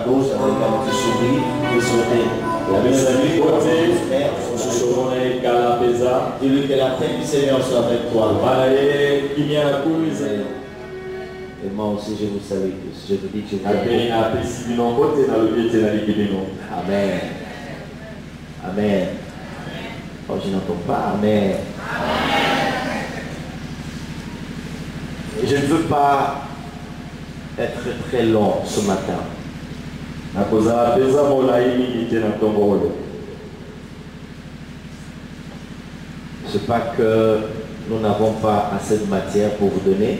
gauche avec un petit sourire, de souhaiter la bienvenue au Père. Dis-lui que la paix du Seigneur soit avec toi. Et moi aussi je vous salue tous. Je vous dis que je vous aime. Amen. Amen. Oh, je n'entends pas. Amen. Je ne veux pas être très long ce matin. C'est pas que nous n'avons pas assez de matière pour vous donner.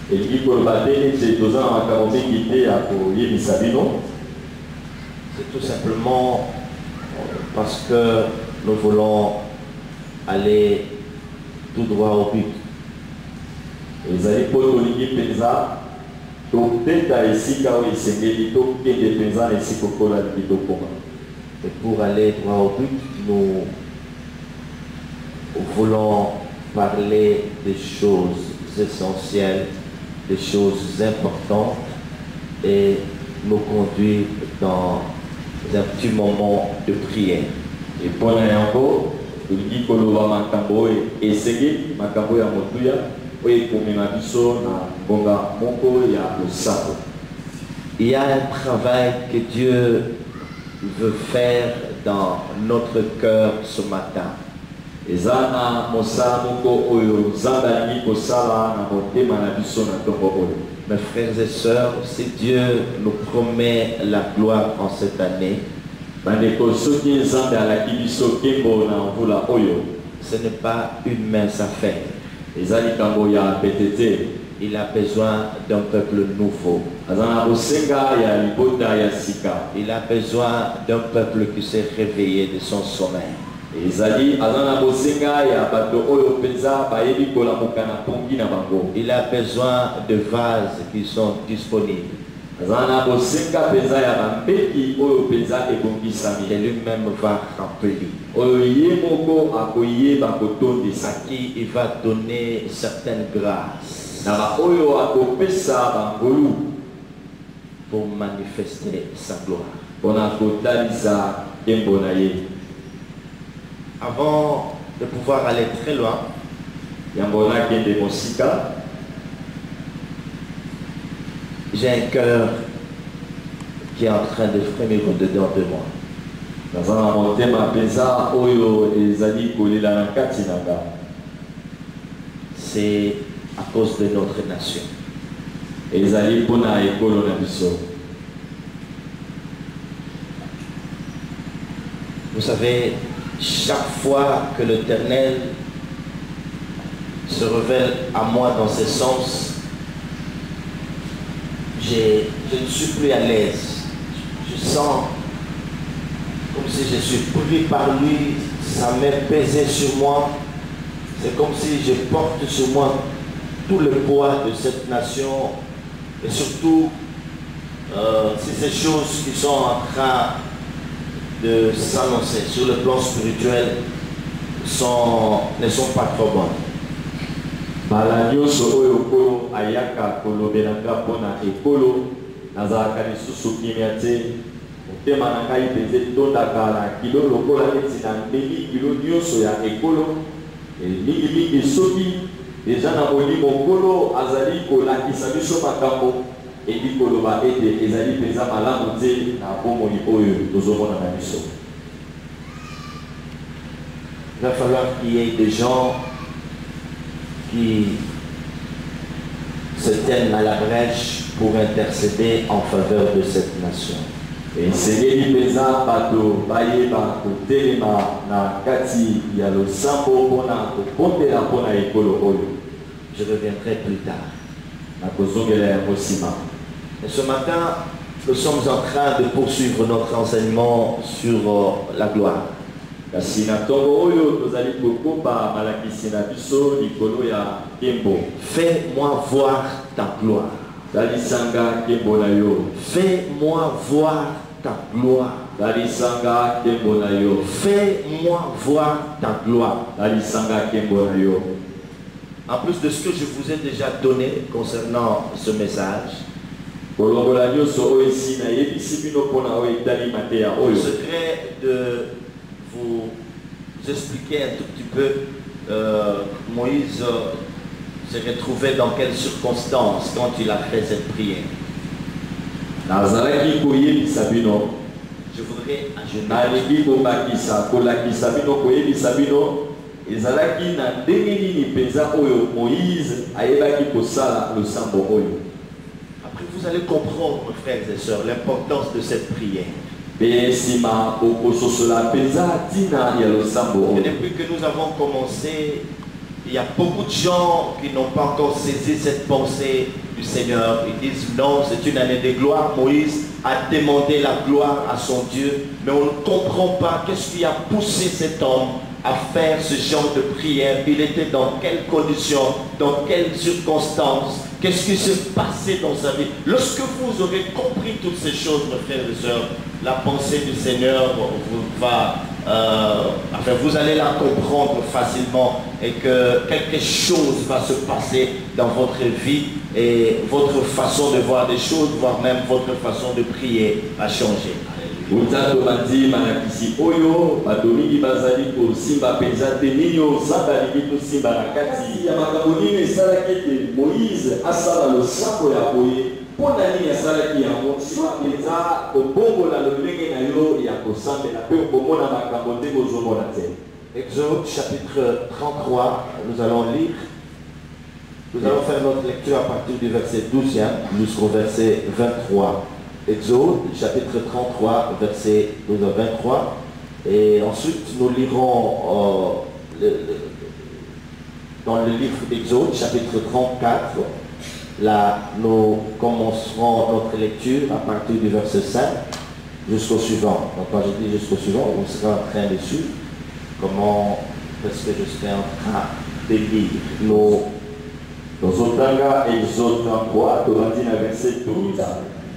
C'est tout simplement parce que nous voulons aller tout droit au but. Et pour aller droit au but, nous voulons parler des choses essentielles, des choses importantes et nous conduire dans un petit moment de prière. Et pour il y a un travail que Dieu veut faire dans notre cœur ce matin. Mes frères et sœurs, si Dieu nous promet la gloire en cette année, ce n'est pas une mince affaire. Il a besoin d'un peuple nouveau. Il a besoin d'un peuple qui s'est réveillé de son sommeil. Il a besoin de vases qui sont disponibles. Et lui-même va remplir. À qui il va donner certaines grâces pour manifester sa gloire. Avant de pouvoir aller très loin, j'ai un cœur qui est en train de frémir au-dedans de moi. C'est à cause de notre nation. Vous savez, chaque fois que l'Éternel se révèle à moi dans ce sens, je ne suis plus à l'aise. Je sens comme si je suis pris par lui, ça m'est pesé sur moi. C'est comme si je porte sur moi tout le poids de cette nation et surtout si ces choses qui sont en train de s'annoncer sur le plan spirituel ne sont pas trop bonnes. Il va falloir qu'il y ait des gens qui se tiennent à la brèche pour intercéder en faveur de cette nation. Je reviendrai plus tard. Et ce matin, nous sommes en train de poursuivre notre enseignement sur la gloire. Fais-moi voir ta gloire. Fais-moi voir ta gloire. Fais-moi voir ta gloire. En plus de ce que je vous ai déjà donné concernant ce message, Le secret de vous expliquer un tout petit peu, Moïse s'est retrouvé dans quelles circonstances quand il a fait cette prière. Je voudrais ajouter. Après vous allez comprendre, frères et sœurs, l'importance de cette prière. Et depuis que nous avons commencé, il y a beaucoup de gens qui n'ont pas encore saisi cette pensée du Seigneur. Ils disent non, c'est une année de gloire. Moïse a demandé la gloire à son Dieu, mais on ne comprend pas qu'est-ce qui a poussé cet homme à faire ce genre de prière. Il était dans quelles conditions, dans quelles circonstances, qu'est-ce qui s'est passé dans sa vie. Lorsque vous aurez compris toutes ces choses, mes frères et sœurs, la pensée du Seigneur vous allez la comprendre facilement et que quelque chose va se passer dans votre vie et votre façon de voir des choses, voire même votre façon de prier va changer. Exode chapitre 33, nous allons lire. Nous allons faire notre lecture à partir du verset 12e jusqu'au verset 23. Exode chapitre 33, verset 12 à 23. Et ensuite nous lirons dans le livre d'Exode chapitre 34. Là, nous commencerons notre lecture à partir du verset 5 jusqu'au suivant. Donc quand je dis jusqu'au suivant, on sera en train de suivre comment est-ce que je serai en train de lire. Nous, dans Exode 33, verset 12.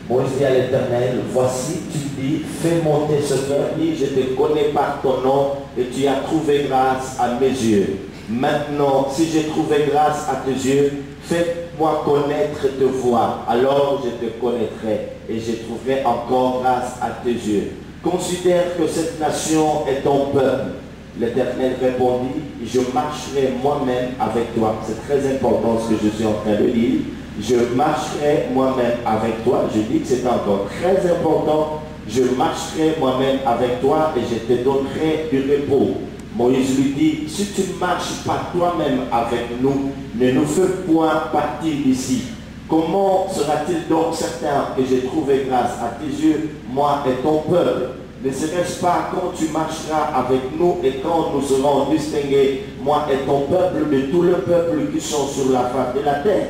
Moïse dit à l'Éternel, voici, tu dis, fais monter ce cœur, je te connais par ton nom et tu as trouvé grâce à mes yeux. Maintenant, si j'ai trouvé grâce à tes yeux, fais-moi connaître tes voies, alors je te connaîtrai et je trouverai encore grâce à tes yeux. Considère que cette nation est ton peuple. L'Éternel répondit, je marcherai moi-même avec toi. C'est très important ce que je suis en train de lire. Je marcherai moi-même avec toi. Je dis que c'est encore très important. Je marcherai moi-même avec toi et je te donnerai du repos. Moïse lui dit, si tu ne marches pas toi-même avec nous, ne nous fais point partir d'ici. Comment sera-t-il donc certain que j'ai trouvé grâce à tes yeux, moi et ton peuple? Ne serait-ce pas quand tu marcheras avec nous et quand nous serons distingués, moi et ton peuple, de tout le peuple qui sont sur la face de la terre?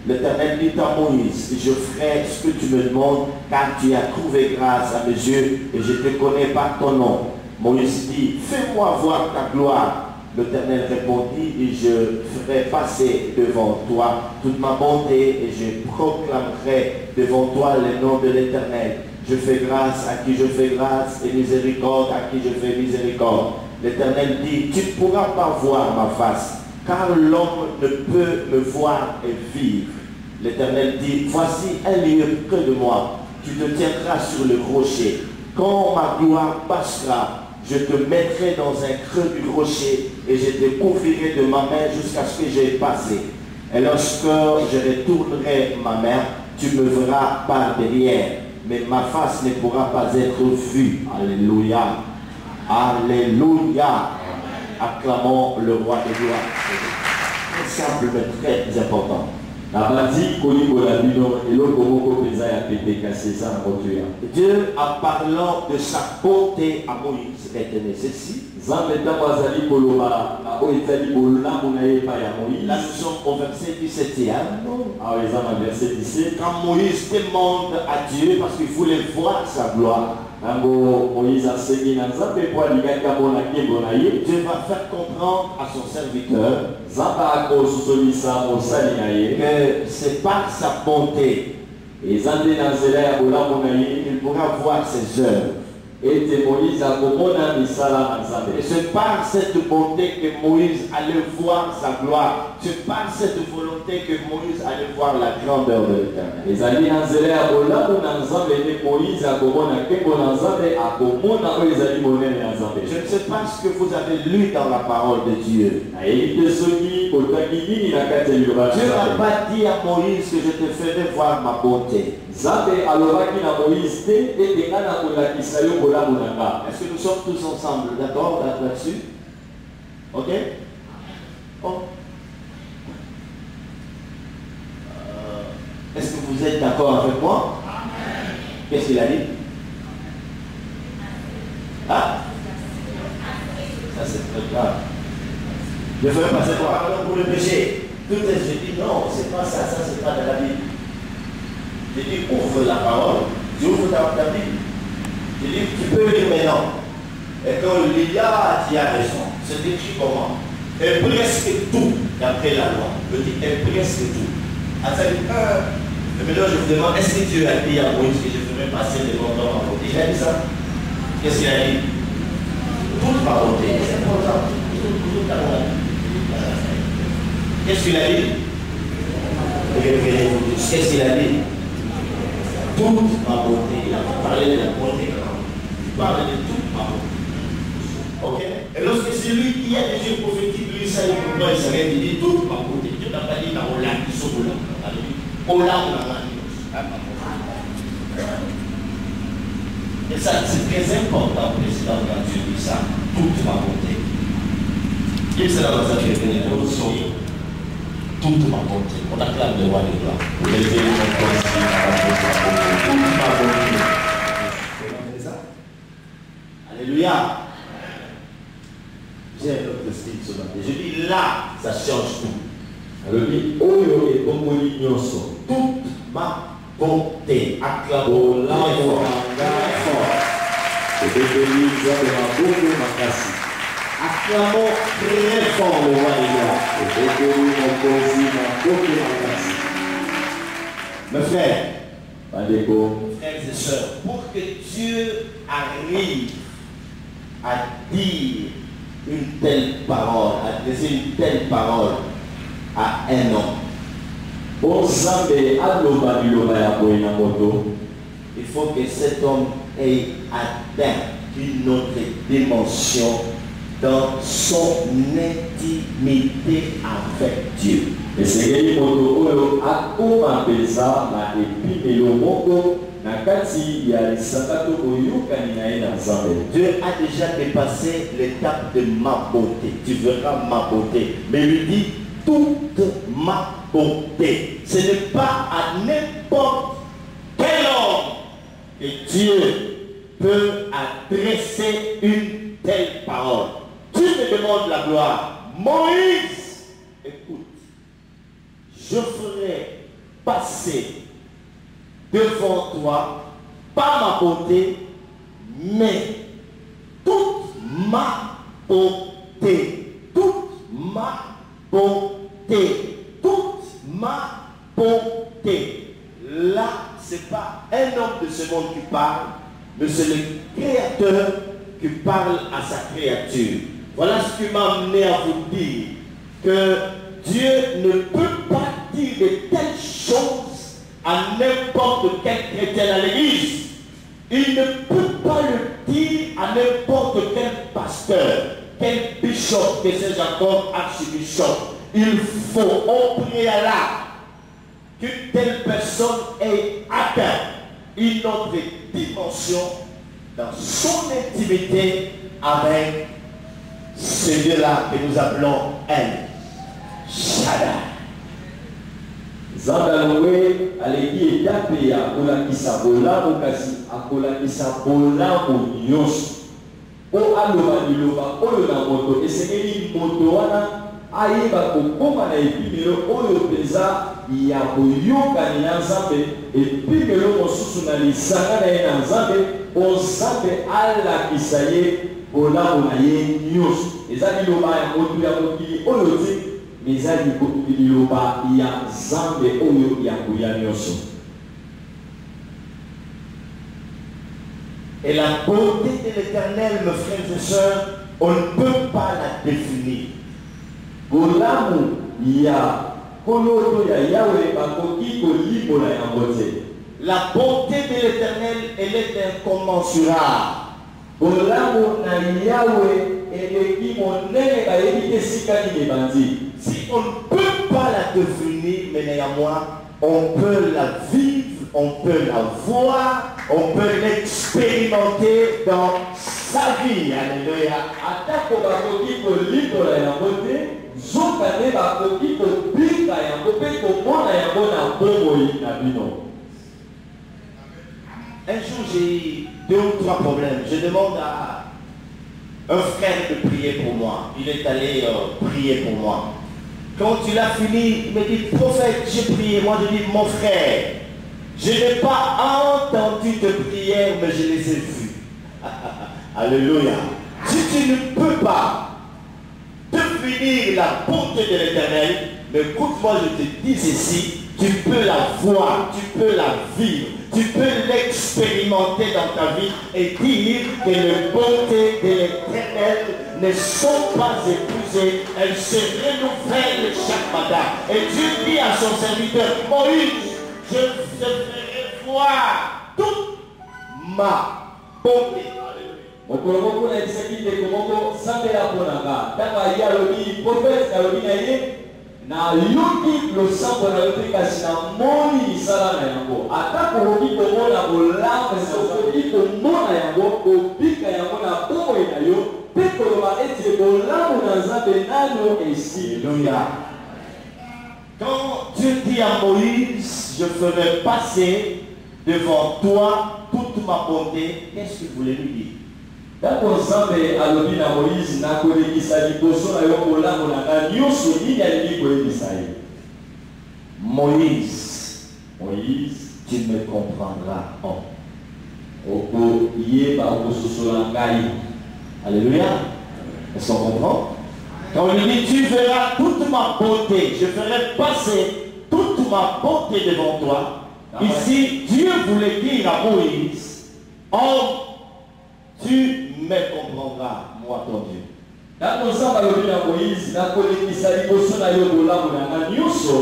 L'Éternel dit à Moïse, je ferai ce que tu me demandes, car tu as trouvé grâce à mes yeux et je te connais par ton nom. Moïse dit, fais-moi voir ta gloire. L'Éternel répondit, et je ferai passer devant toi toute ma bonté et je proclamerai devant toi le nom de l'Éternel. Je fais grâce à qui je fais grâce et miséricorde à qui je fais miséricorde. L'Éternel dit, tu ne pourras pas voir ma face, car l'homme ne peut me voir et vivre. L'Éternel dit, voici un lieu près de moi, tu te tiendras sur le rocher. Quand ma gloire passera, je te mettrai dans un creux du rocher et je te couvrirai de ma main jusqu'à ce que j'aie passé. Et lorsque je retournerai ma main, tu me verras par derrière, mais ma face ne pourra pas être vue. Alléluia. Alléluia. Acclamons le roi de gloire. Très simple mais très important. Dieu, en parlant de sa bonté à Moïse, retenez ceci. Là nous sommes au verset 17. Quand Moïse demande à Dieu, parce qu'il voulait voir sa gloire, Dieu va faire comprendre à son serviteur que c'est par sa bonté qu'il pourra voir ses œuvres. Et c'est par cette bonté que Moïse allait voir sa gloire. c'est par cette volonté que Moïse allait voir la grandeur de l'Éternel. Je ne sais pas ce que vous avez lu dans la parole de Dieu. Dieu n'a pas dit à Moïse que je te ferai voir ma bonté. Est-ce que nous sommes tous ensemble d'accord là-dessus? Ok? Bon. Est-ce que vous êtes d'accord avec moi? Qu'est-ce qu'il a dit? Ah? Ça c'est très grave. Je ferai passer quoi? Alors pour le péché. Tout est, je dis non, c'est pas ça, ça c'est pas de la Bible. Je dis ouvre la parole, tu ouvres ta Bible. Je dis tu peux lire maintenant. Et quand Lydia tu as raison, c'est écrit comment? Et presque tout, d'après la loi. Je dis et presque tout. À ça dit, mais maintenant je vous demande, est-ce que Dieu a dit à Moïse que je ferais passer des bons temps à côté? Il a dit ça? Qu'est-ce qu'il a dit? Toute ma bonté, c'est important. Toute ta bonté. Qu'est-ce qu'il a dit? Qu'est-ce qu'il a dit? Toute ma bonté. Il a parlé de la bonté. Il parle de toute ma bonté. Ok? Et lorsque c'est lui qui a des yeux prophétiques, lui, ça, il s'arrête, il dit toute ma bonté. Dieu n'a pas dit dans Olam, il s'ouvre là. Olam, et ça, c'est très important, président, quand Dieu dit ça, toute ma bonté. Qui c'est la chose qui est venue pour nous sauver? Toute ma bonté. On acclame le roi des gloires. Vous levez mon corps ici, toute ma bonté. Vous entendez ça? Alléluia. J'ai un autre style ce matin. Je dis là, ça change tout. Alors, dit, oyo et bomoli nyonso. Toute ma bonté. Acclamons la acclamons très fort le roi des gloires. Mes frères, frères et sœurs, pour que Dieu arrive à dire une telle parole, à adresser une telle parole à un homme, il faut que cet homme ait atteint une autre dimension dans son intimité avec Dieu. Dieu a déjà dépassé l'étape de ma beauté. Tu verras ma beauté. Mais il lui dit toute ma bonté. Ce n'est pas à n'importe quel homme que Dieu peut adresser une telle parole. Tu me demandes la gloire. Moïse, écoute, je ferai passer devant toi, pas ma bonté, mais toute ma bonté. Toute ma bonté. Toute ma bonté. Là, ce n'est pas un homme de ce monde qui parle, mais c'est le Créateur qui parle à sa créature. Voilà ce qui m'a amené à vous dire que Dieu ne peut pas dire de telles choses à n'importe quel chrétien à l'église. Il ne peut pas le dire à n'importe quel pasteur, quel bishop, que sais-je encore, archibishop. Il faut au préalable qu'une telle personne ait atteint une autre dimension dans son intimité avec celui-là que nous appelons elle. Shaddai. Zandalwe aleki etape ya kolakisa bolamu kasi akolakisa bolamu nyonso po aloba liloba oyo na moto esengeli moto wana ayeba kokoma na epimelo oyo mpenza ya boyokani na Nzambe epimelo mosusu na lisanga na ye na Nzambe po Nzambe alakisa ye bolamu na ye nyonso eza liloba ya moto ya mokili oyo te mezali liloba ya Nzambe oyo ya koya nyonso. Et la beauté de l'Éternel, mes frères et sœurs, on ne peut pas la définir. Bolamu ya koloto ya Yahweh bakoki kolimola yango te. La bonté de l'Éternel, elle est incommensurable. Bolamu na Yahweh eleki monene bayebi te sika nini ebandi. Si on ne peut pas la définir, mais néanmoins, on peut la vivre, on peut la voir, on peut l'expérimenter dans sa vie. Alléluia. Atako bakoki kolimola yango te, zokane bakoki kobika yango pe komona yango na bomoi na bino. Un jour, j'ai eu 2 ou 3 problèmes. Je demande à un frère de prier pour moi. Il est allé prier pour moi. Quand il a fini, il me dit, prophète, j'ai prié. Moi, je dis, mon frère, je n'ai pas entendu de prière, mais je les ai vues. Alléluia. Si tu ne peux pas définir la bonté de l'Éternel, mais écoute-moi, je te dis ceci, tu peux la voir, tu peux la vivre. Tu peux l'expérimenter dans ta vie et dire que les bontés de l'Éternel ne sont pas épuisées, elles se renouvellent chaque matin. Et Dieu dit à son serviteur, Moïse, je te ferai voir toute ma bonté. Na yoki lo sambo na yoki kasi na moni misala na yango atako roki komona bolamba na yoki komona yango kobika yango na bomo na yo pe koloba eti bolambo na nzambe nano esi. Alléluia. Quand Dieu dit à Moïse, je ferai passer devant toi toute ma bonté, qu'est-ce qu'il voulait lui dire? Dako nzambe alobi na Moïse na kolekisa liboso na yo bolambo na nga nyonso nini alingi kolekisa ye. Moïse, tu me comprendras. Okoyeba okososola ngai. Alléluia. Est-ce qu'on comprend? Quand on lui dit, tu verras toute ma bonté, je ferai passer toute ma bonté devant toi. Ici, Dieu voulait dire à Moïse, homme, tu me comprendras, moi ton Dieu. Dako nzambe alobi na Moïse na kolekisa liboso na yo bolambo na nga nyonso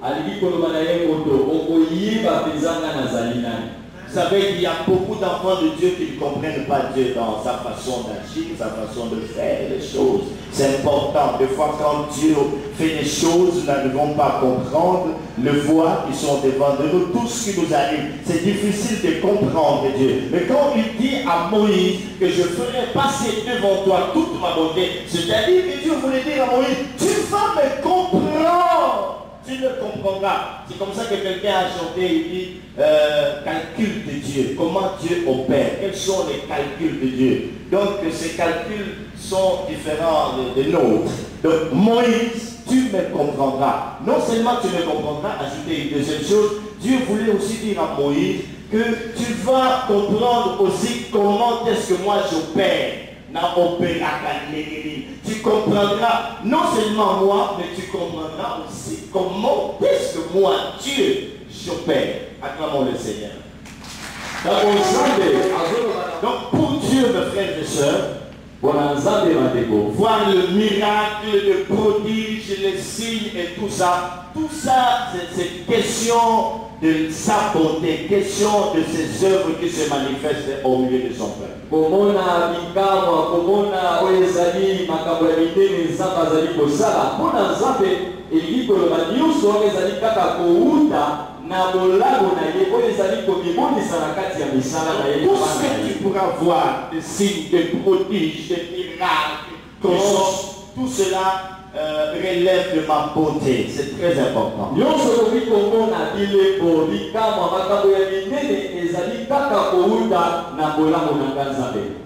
alingi koloba na ye moto okoyeba mpenza nga nazali nani. Vous savez qu'il y a beaucoup d'enfants de Dieu qui ne comprennent pas Dieu dans sa façon d'agir, sa façon de faire les choses. C'est important. Des fois, quand Dieu fait des choses, nous n'arrivons pas à comprendre, le voir, qui sont devant nous, tout ce qui nous arrive. C'est difficile de comprendre Dieu. Mais quand il dit à Moïse que je ferai passer devant toi toute ma bonté, c'est-à-dire que Dieu voulait dire à Moïse, tu vas me comprendre. Tu le comprendras. C'est comme ça que quelqu'un a chanté, il dit, calcul de Dieu. Comment Dieu opère? Quels sont les calculs de Dieu? Donc ces calculs sont différents de nôtres. Donc Moïse, tu me comprendras. Non seulement tu me comprendras, ajouter une deuxième chose, Dieu voulait aussi dire à Moïse que tu vas comprendre aussi comment est-ce que moi j'opère. Tu comprendras non seulement moi, mais tu comprendras aussi comment est-ce que moi, Dieu, j'opère. Acclamons le Seigneur. Donc pour Dieu, mes frères et sœurs, voir le miracle, le prodige, les signes et tout ça, c'est question de sa bonté, question de ses œuvres qui se manifestent au milieu de son peuple. Tout ce que tu pourras voir, des signes, des prodiges, des miracles, tout cela relève de ma bonté. C'est très important.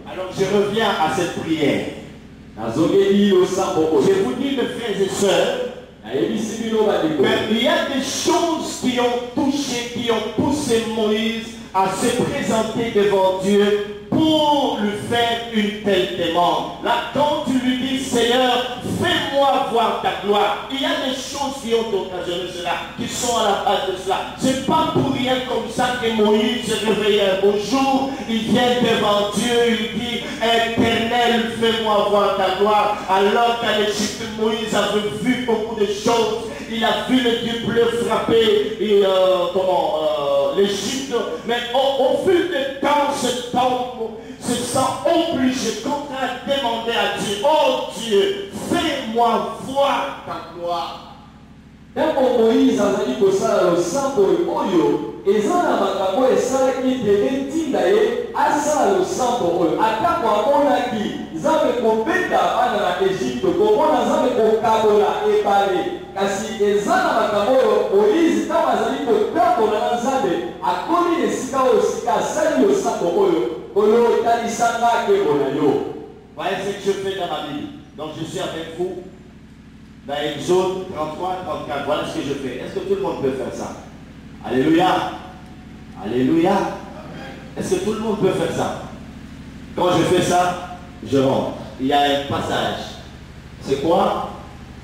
Alors je reviens à cette prière. Je vous dis, mes frères et sœurs, il y a des choses qui ont touché, qui ont poussé Moïse à se présenter devant Dieu pour lui faire une telle demande. Là, quand tu lui dis, Seigneur, fais-moi fais-moi voir ta gloire. Il y a des choses qui ont occasionné cela, qui sont à la base de cela. C'est pas pour rien comme ça que Moïse se réveille un beau jour, il vient devant Dieu, il dit, Éternel, fais-moi voir ta gloire. Alors qu'à l'Égypte, Moïse avait vu beaucoup de choses. Il a vu le Dieu bleu frapper l'Égypte. Mais au fil du temps, cet homme se sent obligé, contraint à demander à Dieu, oh Dieu, fais-moi voir ta gloire. Ntango Moïse azali kosala losambo oyo eza na makambo esalaki ete ntinda ye asala losambo oyo atako amonaki nzambe kobeta bana na Egypte komona nzambe kokabola ebale kasi eza na makambo oyo Moïse ntango azali kotambola na nzambe akomi esika oyo sika asali losambo oyo etalisanga akebola yo. Voyez ce que je fais dans ma Bible. Donc je suis avec vous. Dans Exode 33, 34, voilà ce que je fais. Est-ce que tout le monde peut faire ça? Alléluia. Alléluia. Est-ce que tout le monde peut faire ça? Quand je fais ça, je rentre. Il y a un passage. C'est quoi?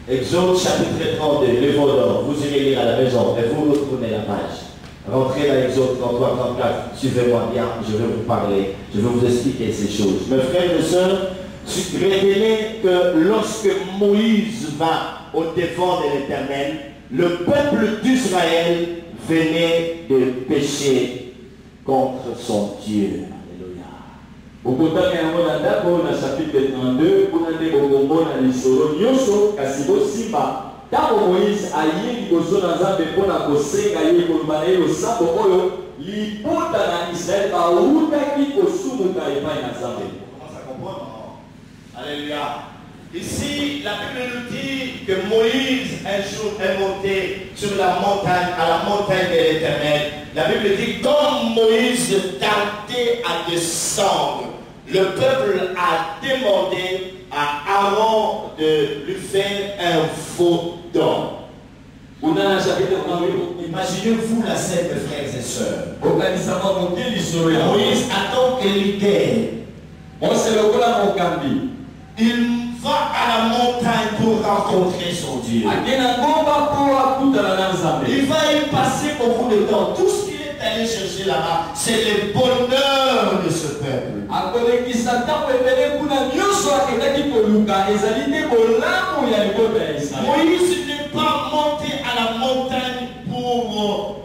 Exode chapitre 32, le veau d'or. Vous irez lire à la maison et vous retournez la page. Rentrez dans Exode 33, 34. Suivez-moi bien, je vais vous parler. Je vais vous expliquer ces choses. Mes frères et mes sœurs, révélé que lorsque Moïse va au devant de l'Éternel, le peuple d'Israël venait de pécher contre son Dieu. Alléluia. Au côté de chapitre 32, on a des bonbons à l'isoro, Nyoso, Kasibo Simba, Tabo Moïse a yé ligoso na Nzambe mpona kosenga ye koloba na ye losambo oyo liputa na Israël bautaki kosumuka epai na Nzambe. Alléluia. Ici, la Bible nous dit que Moïse un jour est monté sur la montagne, à la montagne de l'Éternel. La Bible dit comme Moïse tardait à descendre, le peuple a demandé à Aaron de lui faire un faux don. Imaginez-vous la scène, mes frères et sœurs. Moïse attend que l'idée. Il va à la montagne pour rencontrer son Dieu. Il va y passer beaucoup de temps. Tout ce qu'il est allé chercher là-bas, c'est le bonheur de ce peuple. Moïse n'est pas monté à la montagne pour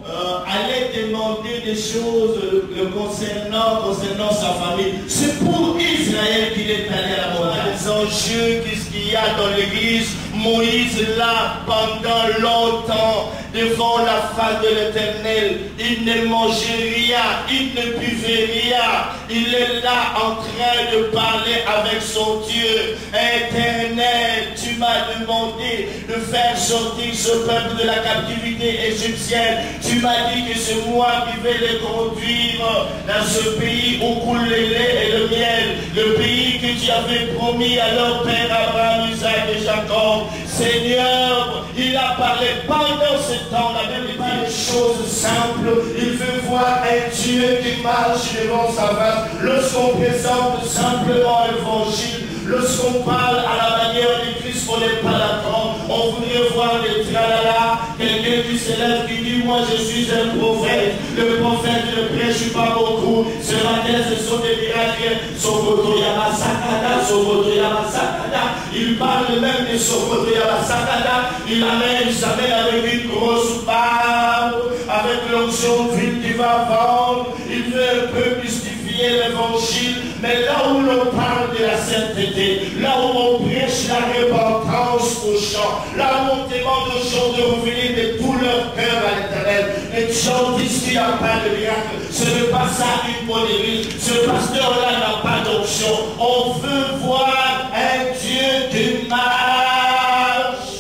aller demander des choses le concernant sa famille. C'est pour Israël qu'il est allé à la montagne. Les enjeux, qu'est-ce qu'il y a dans l'église? Moïse là pendant longtemps devant la face de l'Éternel. Il ne mangeait rien, il ne buvait rien. Il est là en train de parler avec son Dieu. Éternel, tu m'as demandé de faire sortir ce peuple de la captivité égyptienne. Tu m'as dit que c'est moi qui vais les conduire dans ce pays où coule le lait et le miel. Le pays que tu avais promis à leur père Abraham, Isaac et Jacob. Seigneur, il a parlé pendant ce temps, la Bible dit des choses simples. Il veut voir un Dieu qui marche devant sa face. Lorsqu'on présente simplement l'évangile, lorsqu'on parle à la manière du Christ, on n'est pas d'accord. On voudrait voir des tralala, quelqu'un qui se lève, qui dit, moi je suis un prophète. Le prophète ne prêche pas beaucoup. Ce matin, ce sont des miracles. Sokoto Yamasakada, Sokoto Yamasakada. Il parle même de Sokoto Yamasakada. Il amène avec une grosse barbe, avec l'onction d'huile qu'il va vendre. Il veut un peu mystifier l'évangile. Mais là où l'on parle de la sainteté, là où on prêche la repentance aux gens, là où on demande aux gens de revenir de tout leur cœur à l'Éternel, les gens disent qu'il n'y a pas de miracle. Ce n'est pas ça une bonne église. Ce pasteur-là n'a pas d'option. On veut voir un Dieu qui marche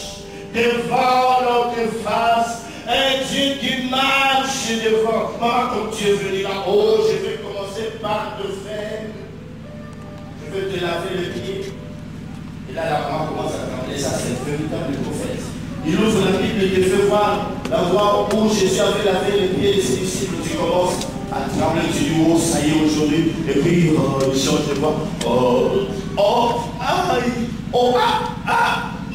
devant notre face. Un Dieu qui marche devant. Maman, comme tu es venu là, oh, je vais commencer par te faire. Je vais te laver les pieds. Et là, la maman commence à parler. Ça, c'est le véritable prophète. Il ouvre la Bible et te fait voir la voie où Jésus avait lavé les pieds de ses disciples. Tu commences à trembler, tu dis, oh, ça y est aujourd'hui. Et puis, il change de voix. Oh, oh, aïe, oh, ah, ah.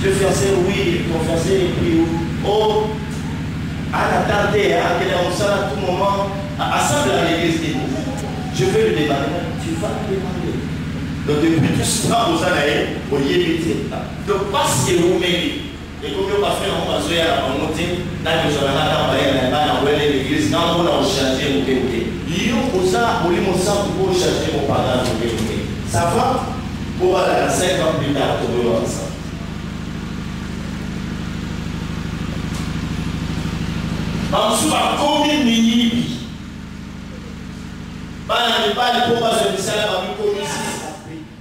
Je fiancé, oui, confessé, et puis, oh, à la tante, à tout moment, assemble à l'église. Je vais le demander. Tu vas le demander. Donc, depuis tout ce temps, vous allez, vous voyez, donc, parce que vous m'aimez, et comme vous avez fait un mois, vous avez monté, dans le journal, dans l'église, quand vous avez changé, vous avez dit, vous avez changer mon parent, ça va pour aller à 5 ans plus tard, vous allez ensemble. En dessous, à combien de minutes? Pas les pauvres, je dis ça,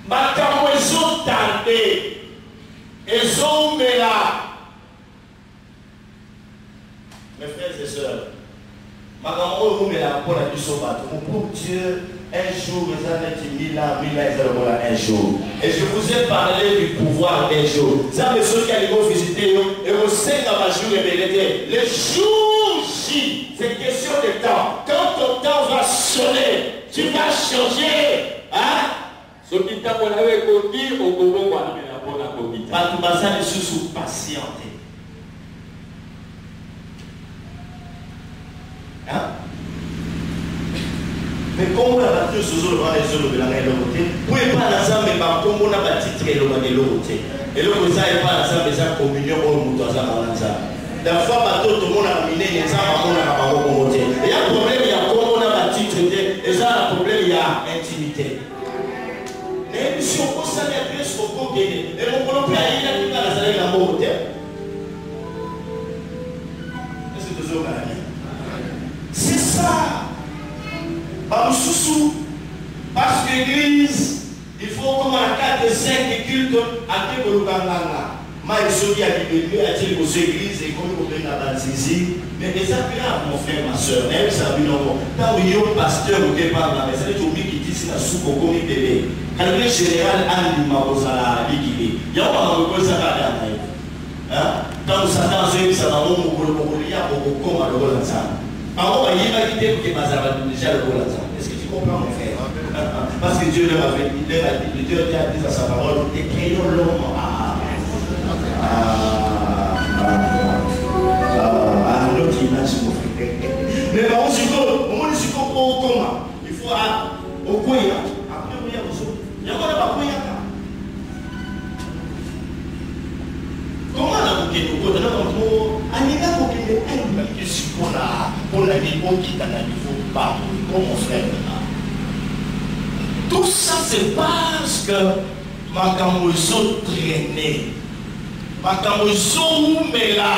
ma camoufle, ils ont tenté. Ils ont mis là. Mes frères et sœurs, ma camoufle, ils ont mis là pour la puissance. Pour Dieu, un jour, ils ont dit 1000 ans, ils ont là un jour. Et je vous ai parlé du pouvoir d'un jour. Ça, les ceux qui allaient visiter, et vous savez dans ma jour, le jour J, c'est question de temps. Quand ton temps va sonner, tu vas changer. Hein? Ce qui t'a pour la coquille, au Congo, on va pour la coquille. Pas tout ça, les sous patienter. Hein? Mais comme on a battu sous le vent des autres de la main de l'autre, vous ne pouvez pas l'ensemble, mais comme on a battu très loin de l'autre. Et là, vous n'avez pas l'ensemble, mais ça communion au mouton, ça m'a l'ensemble. La fois, bateau, tout le monde a miné, les gens, on a pas monté. Il y a un problème, il y a comme on a battu traité, et ça, un problème, il y a intimité. Mais si on peut s'en appuyer sur le côté, et mon colloque, il y a tout dans la salle de la mort. Est-ce que vous avez c'est ça. Parce que l'église, il faut comme la 4 et 5 cultes à tout le monde. Mais je suis habitué à dire aux églises et comme on est dans la saisie. Mais ça grave, mon frère, ma soeur. Même ça, quand il y a un pasteur au départ, c'est le qui dit c'est la soupe au comité bébé. Quand le général a dit ma liquidé. Il y a un peu de ça à la quand vous s'attendez, ça va vous il y a beaucoup comme à l'eau ensemble. Alors, il y a une idée que déjà le rôle ensemble. Est-ce que tu comprends, mon frère? Parce que Dieu leur avait dit, Dieu a dit à sa parole, et créons l'homme à notre image, mon frère. Mais on se dit comment? Il faut au coin, après, il y a aux autres. Il y a pas coin. Comment la bouquet nous côté là comme Anika bouquet est pour la niveau qui dans la niveau pas comme mon frère là. Tout ça c'est parce que ma camoufle traîné. Ma camoufle mais là.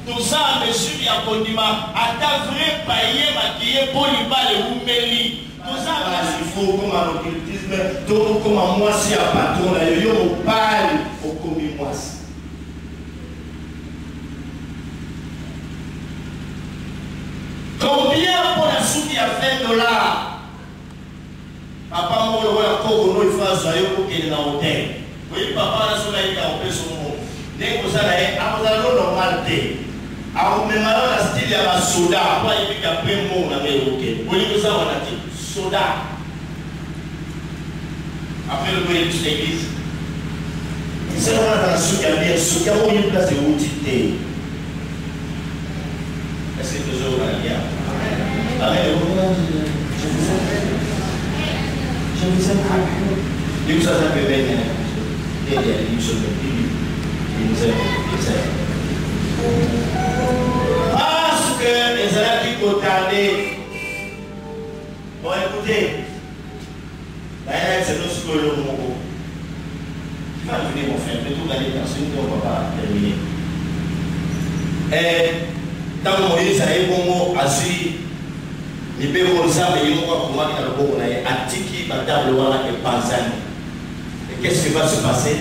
Tout ça monsieur il y a condiment à ta vrai payer maquiller pour lui parler ou meli. Tout ça il faut comme un occultisme donc comme moi si à patron là yo parle au commis moi. Combien pour la soupe à $20? Papa m'a dit que il faut aller pour qu'il y ait un hôtel. Oui, papa a dit qu'il y a un peu son mot. Dès que vous allez, vous allez normalité. Alors, même la style, il y a un soda. Après, il y a un peu de mot dans le hôtel. Vous voyez que ça, on a dit soda. Après, le voyez toute l'église. C'est là dans la soupe, il y a un soupe, il y a une place de routine. Est-ce que toujours on a lien? Amen. Je vous aime. Il vous a fait bien. Il nous aime. Parce que les élèves qui ont tardé. Bon, écoutez. C'est notre scolaire au Mongo. Tu vas venir, mon frère. Mais tout va aller dans ce qu'on ne va pas terminer. Tant Moïse a eu bon mot à suivre, il peut voir ça, mais il va comment il a le bon à Tiki, à table et Panzani. Et qu'est-ce qui va se passer?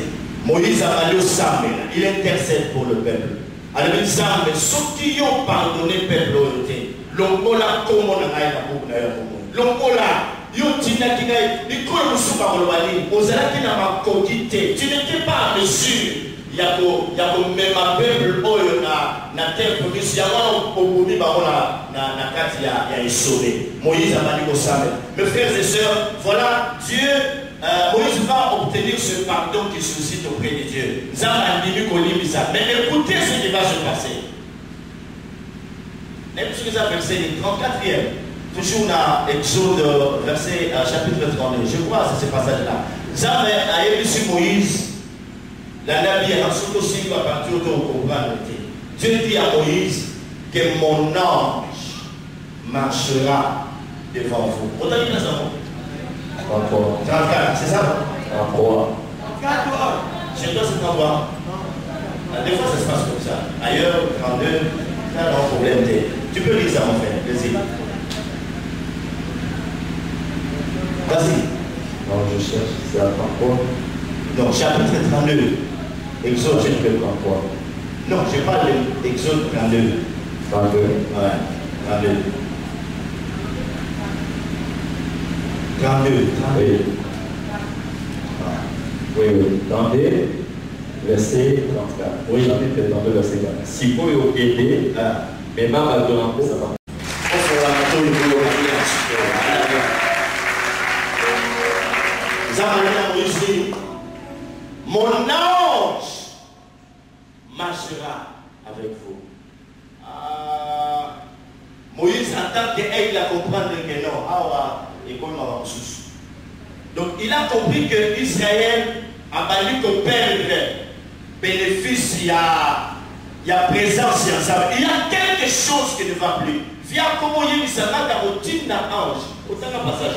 Moïse a allé au Samuel, il intercède pour le peuple. Alors il dit, mais ceux qui ont pardonné le peuple, l'ongola, comment on a eu la boucle d'ailleurs? L'ongola, tu n'étais pas à mesure. Il y a même un peuple na terre pour que si on peut na carte il y a sauvé. Moïse a dit au Samuel. Mes frères et sœurs, voilà Dieu Moïse va obtenir ce pardon qui suscite auprès de Dieu. Mais écoutez ce qui va se passer. Verset 34e. Toujours dans Exode, verset chapitre 32. Je crois que c'est ce passage-là. Zame a élu sur Moïse. La Nabi a surtout aussi à partir de comprendre. Dieu dit à Moïse que mon ange marchera devant vous. On t'a dit dans ça? 34, c'est ça? 33. Chez toi, c'est 33. Des fois, ça se passe comme ça. Ailleurs, 32, ça n'a pas de problème. Tu peux lire ça, mon frère. Vas-y. Vas-y. Non, je cherche. C'est à 33. Non, chapitre 32. Exode, chapitre 33. Non, je parle d'Exode 32. 32. Ouais, 32. 32. Oui. Oui, oui. 32, verset 34. Oui, chapitre 32, verset 34. Si vous aidez, mais même à donner ça va. Mon ange marchera avec vous. Moïse attend qu'il a comprendre que non. Donc il a compris que Israël a valu que perdre bénéfice, il y a présence ensemble. Il y a quelque chose qui ne va plus. Via comment il y a un routine d'ange. Autant de passage,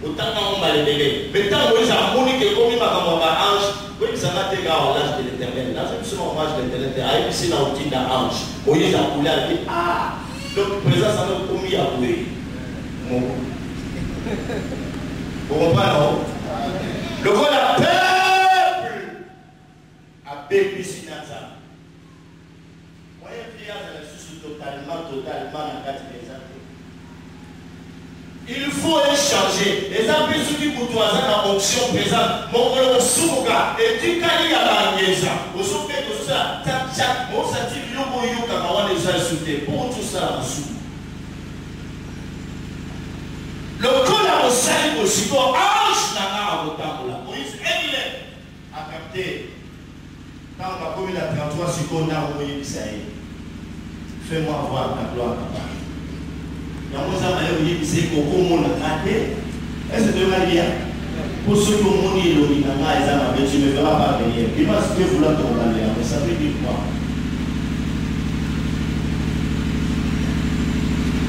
autant on va les délais. Maintenant, Moïse a montré que comme il m'a dit ange, oui, ça va être l'âge de l'éternel. Là, c'est seulement l'âge de l'éternel. Il y a une routine d'ange. Moïse a coulé, il a dit, ah, donc présence a commis à couler. Vous comprenez? Le roi la peuple a béni Sinasa. Moi, il y a un sous totalement dans 4 ans. Il faut échanger. Les amis qui courtoisent dans l'option présente, mon colon souga, et tu cali à la niaisa. Vous savez que ça, chaque mot, ça dit yobo yoka, on les a insultés. Pour tout ça, en sous. Le col a aussi aussi pour ange n'a pas autant là. Moïse a capté. Quand on va commis la 33 secondes, on a envoyé Isaïe. Fais-moi voir ta gloire, papa. Il y a un moment où c'est qu'on monde a raté. Est-ce que tu vas dire? Pour ceux qui ont mon île, tu ne me feras pas venir. Il va se vouloir te regarder, mais ça veut dire quoi?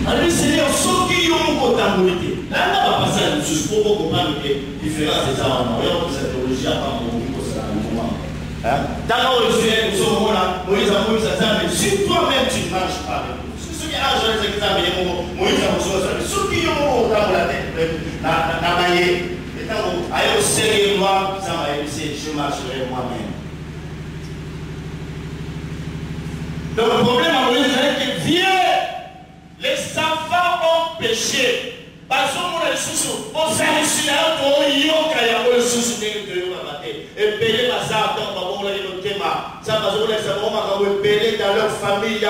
Alors, Seigneur, ceux qui ont une comptabilité, là, on va passer à une chose pour comprendre que la différence est ça. On va cette théologie à part mon niveau, c'est un moment. Dans le sujet de ce moment-là, Moïse a voulu ça, mais si toi-même tu ne marches pas avec nous, ceux qui ont les examens, Moïse a voulu ça, mais ceux qui ont la tête, la maillée, et tant que ailleurs, sérieux, moi, ça m'a épuisé, je marcherai moi-même. Donc, le problème à Moïse, c'est qu'il vient. Les enfants ont péché. Parce que on s'est réussi à et payer ma ça ça va se dans leur famille,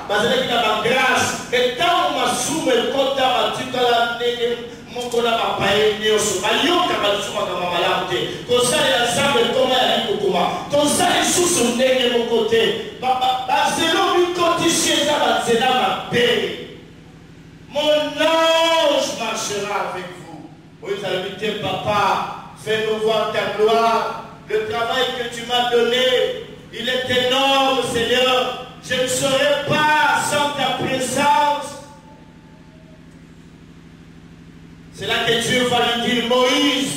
parce qu'il a ma grâce. Et tant on m'a soumis le compte à ma mon qu'on a payé mieux sur ma yoka, ma souma comme ma malade. Comme ça, il y a ça, mais comment il y a comment. Comme ça, il sous son nez de mon côté. C'est l'homme qui continue, c'est là ma paix. Mon ange marchera avec vous. Oui, ça veut dire, papa, fais-nous voir ta gloire. Le travail que tu m'as donné, il est énorme, Seigneur. Je ne serai pas sans ta présence. C'est là que Dieu va lui dire, Moïse,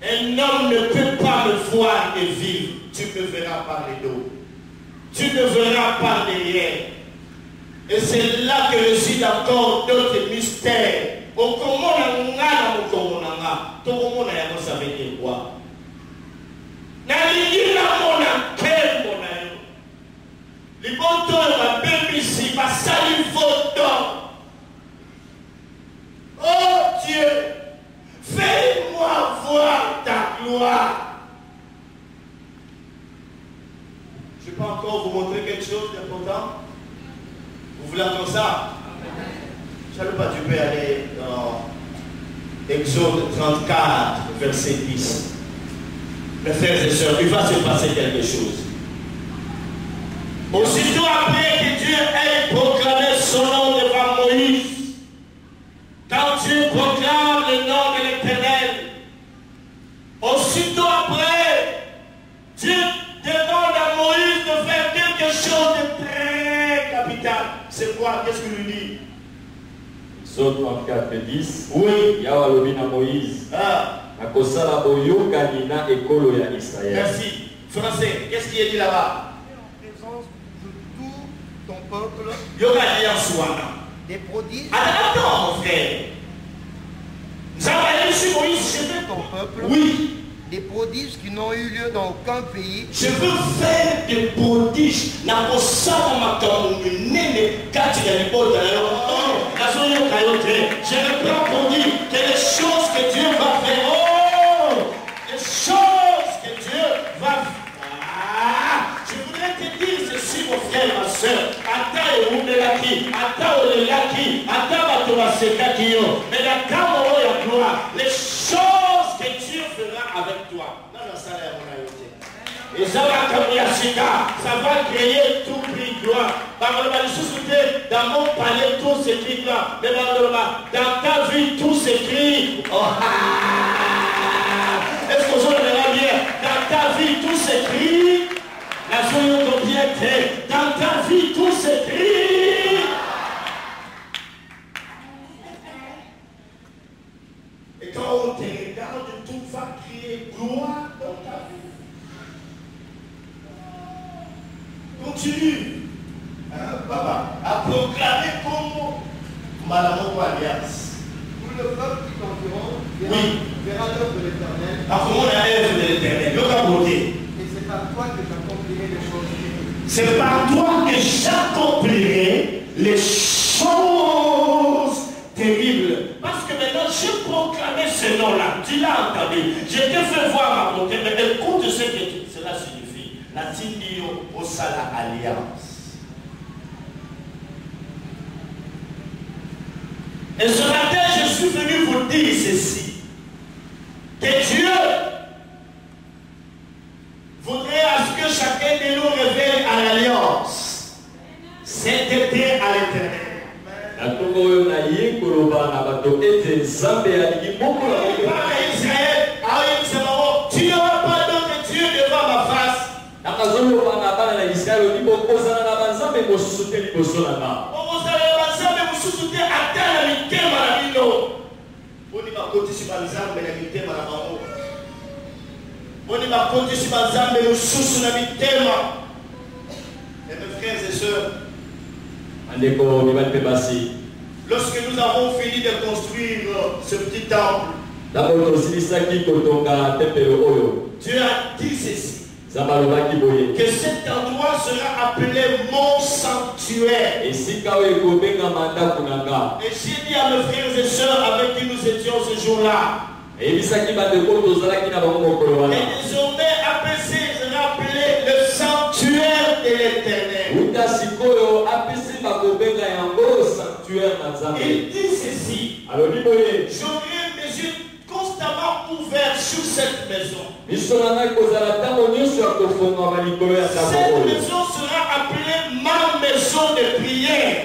un homme ne peut pas me voir et vivre. Tu me verras par les dos. Tu ne verras par derrière. Et c'est là que réside encore d'autres mystères. Au comment on a au comment on a. Tout le monde a ça veut dire quoi? N'allez pas mon appel, mon ami. Les bons temps, ma belle ici, ma salut photo. Oh Dieu, fais-moi voir ta gloire. Je peux encore vous montrer quelque chose d'important. Vous voulez entendre ça? Je ne sais pas, tu peux aller Exode 34, verset 10. Mes frères et sœurs, il va se passer quelque chose. Aussitôt après que Dieu ait proclamé son nom devant Moïse, quand Dieu proclame le nom de l'Éternel, aussitôt après, Dieu demande à Moïse de faire quelque chose de très capital. C'est quoi? Qu'est-ce qu'il lui dit? Exode 34, 10. Oui. Yahweh alobi na Moïse. Akosala boyokani na ekolo ya Israël. Merci. Français, qu'est-ce qui est dit là-bas? En présence de tout ton peuple, Yokani en soi. des prodiges. Attends, mon frère. Nous avons allé sur Moïse, je veux ton peuple, oui. des prodiges qui n'ont eu lieu dans aucun pays. Je veux faire des prodiges. Je ne prends pour dire que les choses que Dieu va faire. Oh, les choses que Dieu va faire. Je voudrais te dire ceci, mon frère, ma soeur. Ata et Ounelaki, Ata Olelaki, Ata Batobasekaki, mais la Kamoro ya gloire. Les choses que Dieu fera avec toi. Non, non, ça là, mon ami. Et ça va créer tout prix gloire. Dans mon palais, tout s'écrit là. Mais dans ta vie, tout s'écrit. Oh, est-ce que vous avez bien? Dans ta vie, tout s'écrit. La soyons combien t'es. Dans ta vie, tout s'écrit. Et quand on te regarde, tout va créer gloire dans ta vie. Continue, Papa, à proclamer comme Malamoko Alliance. Tout le peuple qui t'environne verra l'œuvre de l'Éternel. Comment la œuvre de l'Éternel? Et c'est par toi que j'accomplirai les choses terribles. C'est par toi que j'accomplirai les choses terribles. Parce que maintenant, j'ai proclamé ce nom-là. Tu l'as entendu. Je t'ai fait voir ma bonté, mais écoute ce que cela signifie. La Tindio au Sala Alliance. Et ce matin, je suis venu vous dire ceci. Que Dieu voudrait à ce que chacun de nous révèle à l'Alliance. Cet été à l'Éternel. Tu n'auras pas d'autre Dieu devant ma face. Et mes frères et sœurs, lorsque nous avons fini de construire ce petit temple, Dieu a dit ceci, que cet endroit sera appelé mon sanctuaire. Et j'ai dit à mes frères et sœurs avec qui nous étions ce jour-là, et désormais APC sera appelé le sanctuaire de l'Éternel. Il dit ceci, j'aurai mes yeux constamment ouverts sur cette maison. Cette maison sera appelée ma maison de prière.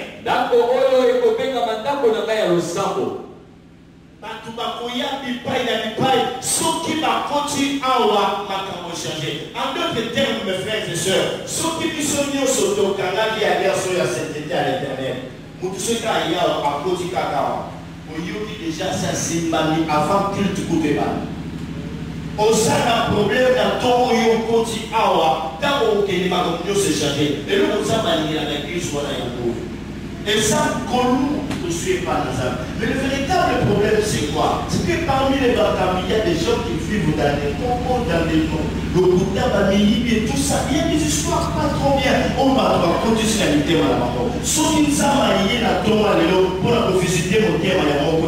En d'autres termes, mes frères et sœurs, ceux qui sont venus au Sotokanga qui allaient à cet été à l'Éternel, nous tous ceux qui allaient à Koti Kakawa, on y a déjà ça c'est mani avant qu'il te coûte mal. On a un problème dans ton Koti Awa, tant qu'on peut se changer. Et nous, on a manié la l'église sur la Yoko. Et ça, qu'on ne suit pas dans ça. Mais le véritable problème, c'est quoi? C'est que parmi les Batami, il y a des gens qui vivent dans des concours, dans des noms. Le Bouddha, et tout ça. Il y a des histoires pas trop bien. On va continuer à lutter à la maman. Sauf qu'ils ont marié la tombe à l'élo pour la visiter mon thème à la maman.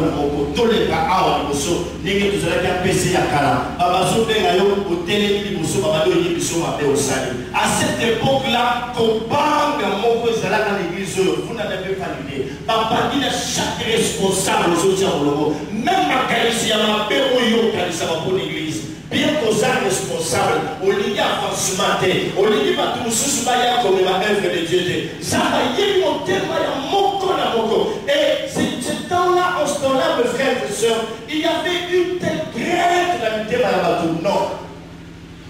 Tous les cas, à la mosso, les gens qui ont PC à Kala. Babazo Bengayo, au télé, les mousseaux, Babado, les mousseaux, au Sali. À cette époque-là, qu'on parle de mon à l'église, vous n'avez pas l'idée. partie de chaque responsable aujourd'hui à Mologo. Même ma qualité, ma père, ça va pour l'église. Bien qu'on soit responsable, on lit avancement, on lit pas tout ce comme la œuvre de Dieu. Ça va y monter, et ce temps-là, en ce temps-là, mes frères et sœurs, il y avait une telle crainte de la lutte par la non.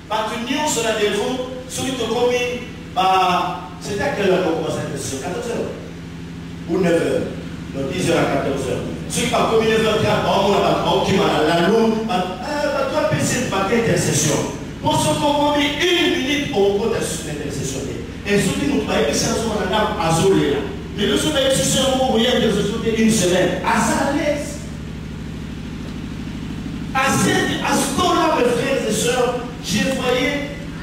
Batunion sur la dévot, sur le commis, c'était à quelle heure on commence à être sur 14h ou 9h, donc 10h à 14h. Ceux qui parlent comme 9h30, on a la loupe, toi, PC, pas d'intercession. Pour ce qu'on commis une minute au cours de l'intercession. Et ceux qui nous parlent, c'est un jour on a azolé là. Mais le jour de l'intercession, on voyait intercession une semaine. À ça, à l'aise. À ce temps-là, mes frères et sœurs, j'ai voyé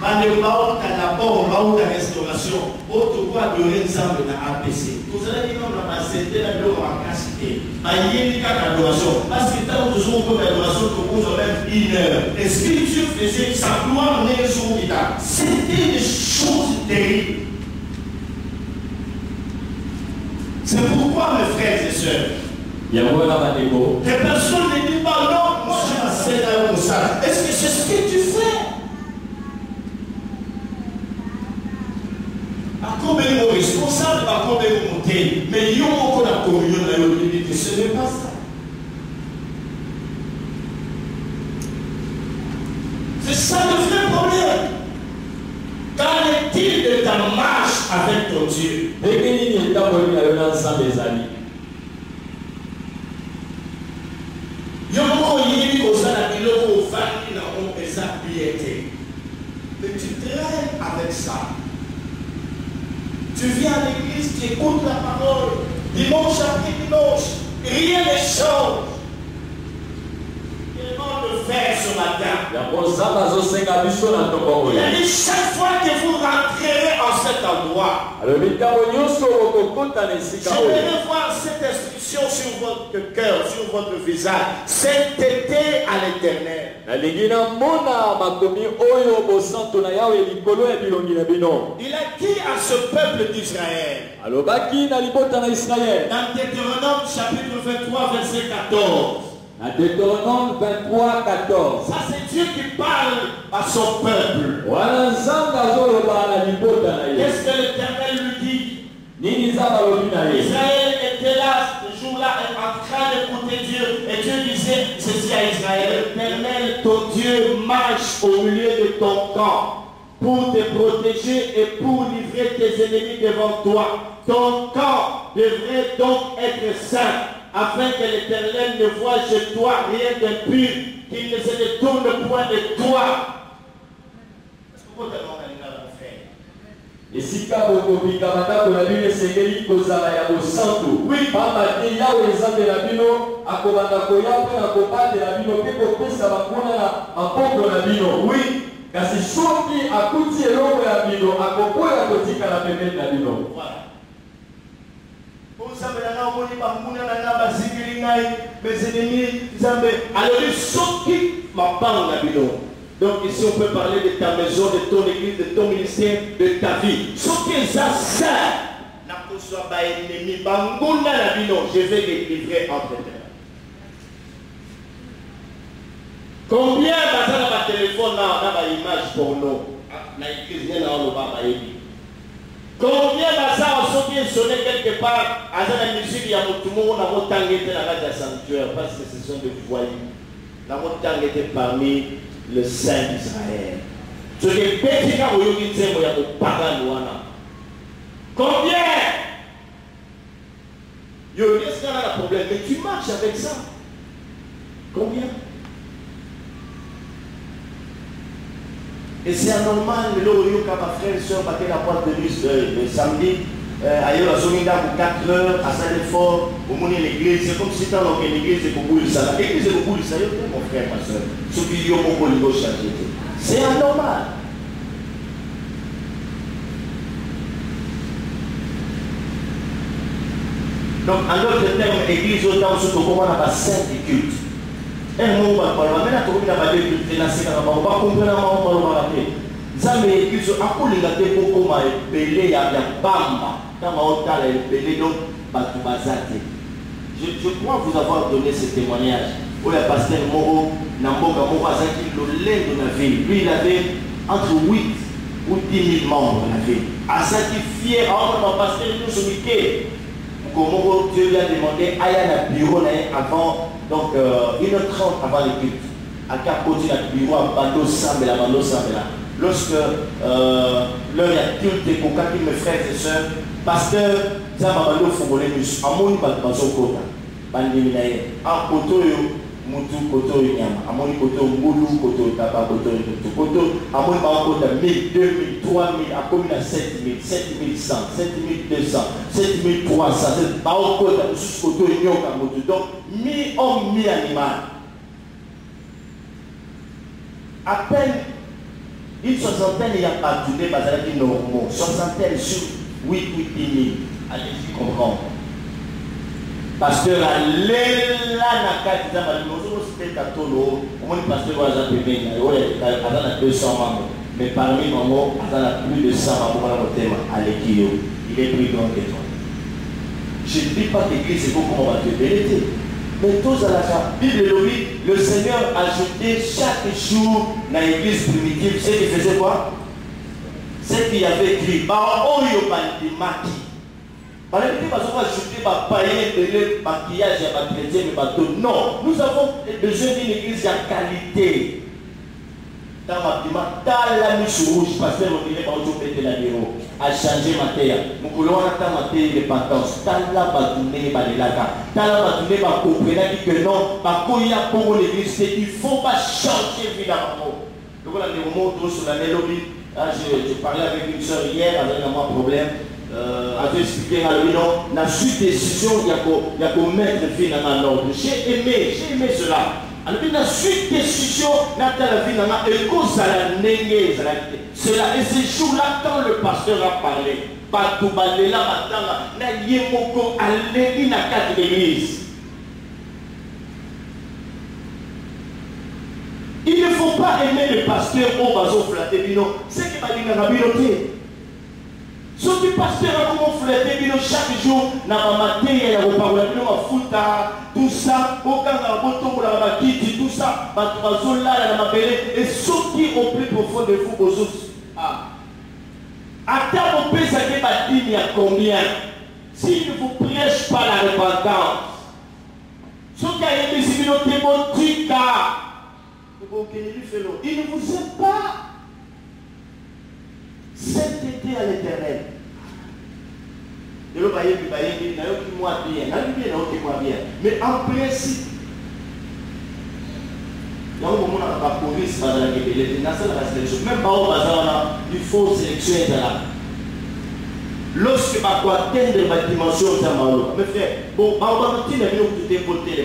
dans le baou de la porte, baou de la restauration, autre quoi de l'ensemble de la APC. Vous allez dire, on a accepté la loi en capacité. Il y a une adoration. Parce que tant que nous avons l'adoration, nous avons même une heure. Et ce que Dieu faisait, sa gloire n'est le jour qui t'a. C'était des choses terribles. C'est pourquoi, mes frères et sœurs, il y a les personnes ne disent pas non, moi je m'assène à ça. Est-ce que c'est ce que tu fais? À combien de responsables, à combien de monter, mais il y a encore la communion de l'unité, ce n'est pas ça. C'est ça le vrai problème. Qu'en est-il de ta marche avec ton Dieu? Mais tu traînes avec ça. Tu viens à l'église, tu écoutes la parole. Dimanche après dimanche, rien ne change. Comment le faire ce matin? Il a dit chaque fois que vous rentrerez en cet endroit, j'aimerais voir cette inscription sur votre cœur, sur votre visage. Sainteté à l'Éternel. Il a dit à ce peuple d'Israël, dans Deutéronome chapitre 23, verset 14. À Deutéronome 23, 14. Ça c'est Dieu qui parle à son peuple. Qu'est-ce que l'Éternel lui dit? Israël était là, ce jour-là, en train d'écouter Dieu. Et Dieu disait ceci à Israël: l'Éternel, ton Dieu, marche au milieu de ton camp pour te protéger et pour livrer tes ennemis devant toi. Ton camp devrait donc être saint, afin que l'Éternel ne voie chez toi rien d'impur, qu'il ne se détourne point de toi. Est-ce que vous avez mon frère? Et si oui, kasi soki akuti eloko ya bino akokoya kotikala pembeni na bino. Donc ici on peut parler de ta maison, de ton église, de ton ministère, de ta vie. Ce qui est ça, je vais les livrer entre tes mains. Combien de téléphone n'a image pour nous? Combien de sont bien sonnés quelque part à la musique, il y a tout le monde dans la sanctuaire parce que ce sont des voyous. La montagne était parmi le Saint d'Israël. Ce qui est petit quand vous dites que vous avez combien? Est-ce qu'il y a un problème? Mais tu marches avec ça. Combien? Et c'est anormal, mais là, ma frère et soeur battaient la porte de le samedi, ailleurs à Zominda pour 4 heures, à Saint-Effort, au monde de l'église. C'est comme si tu dans l'église et pour ça. L'église est pour ça, mon frère, ma soeur. Ce qui est au monde changer. C'est anormal. Donc, en d'autres termes, l'église, autant surtout comment on a pas saint et culte. Un mot par parole, mais la commune a dit que la séquence va pas comprendre la mot par parole. Ça mais église a pour les gâter pour comment peler ya bamba. Quand on t'a les peler donc Batubazate. Je crois vous avoir donné ce témoignage. Où le pasteur Moro, Namboka Moro Azaki, le lait de la ville. Lui, il avait entre 8 ou 10 000 membres dans la ville. Azaki fier, le pasteur nous soumiqué. Moro, Dieu lui a demandé, aïe à bureau avant, donc 1h30 avant le culte. À Capoti, le bureau à Bando Sambela, Bando Sambela. Lorsque l'heure est culte, pour quand mes frères et sœurs, pasteur, ça m'a demandé au Fogolémus, à mon bateau Kota, Bandiminaye, en Koto, Moutou, Koto, Yama, à mon Koto, Moulou, Koto, Tapa, Koto, Koto, à mon Kota, 1000, 2000, 3000, à combien 7000, 7100, 7200, 7300, c'est pas au Kota, Koto, Nyoka, Moutou, donc 1000 hommes, 1000 animaux. À peine une soixantaine, il n'y a pas de tourné, parce qu'il y a normaux. Soixantaine sur 8 ou 10 000. Allez-y comprendre. Pasteur, allez là, Naka, nous sommes à Tolo, au moins le pasteur va s'appeler, il a 200 membres. Mais parmi les membres, il a plus de 100 membres dans le thème à l'équilibre. Il est plus grand que toi. Je ne dis pas que l'église, c'est beaucoup comment on va te bénir. Mais tous à la Bible, le Seigneur a ajouté chaque jour dans l'église primitive, ce qu'il faisait quoi? C'est qu'il y avait écrit, Oyo Bandimaki. Par exemple, parce qu'on va ajouter païen, le maquillage, et chrétien, mais bateau. Non, nous avons besoin d'une église de qualité. Dans ma piment, dans la mise rouge, parce que on dirait par exemple que la bureau a changé ma terre. Nous voulons attendre ma terre de patence. Dans la batounée, dans la batounée, comprenez que non, il y a pour l'église, il ne faut pas changer évidemment. Donc on a des moments où sur la mélodie, je parlais avec une soeur hier, avec un problème. A expliqué à lui, non, la suite décision, il y a qu'au mettre vie dans l'ordre. J'ai aimé cela. Alors, la suite décision, la vie dans l'ordre, et cause à la néné, cela, et ces jours-là, quand le pasteur a parlé, Batoubalela, Batanga, n'a yémoko, allez, n'a qu'à l'église. Il ne faut pas aimer le pasteur au bateau flatté, non, c'est qui m'a dit dans la bibliothèque. Ce qui pasteur a comment flatter chaque jour dans ma matin, il y a tout ça, aucun raboton la bakiti, tout ça, là, la et ce qui au plus profond de vous, vos os. Attends, mon père, ça fait bâti, il y a combien? S'il ne vous prêche pas la repentance, ce qui a été si vous êtes mon truc, il ne vous aime pas. Cet été à l'éternel. Mais en principe, il faut sélectionner ça. Lorsque tu atteindre ma dimension, mais frère, bon, tu n'as pas déporté les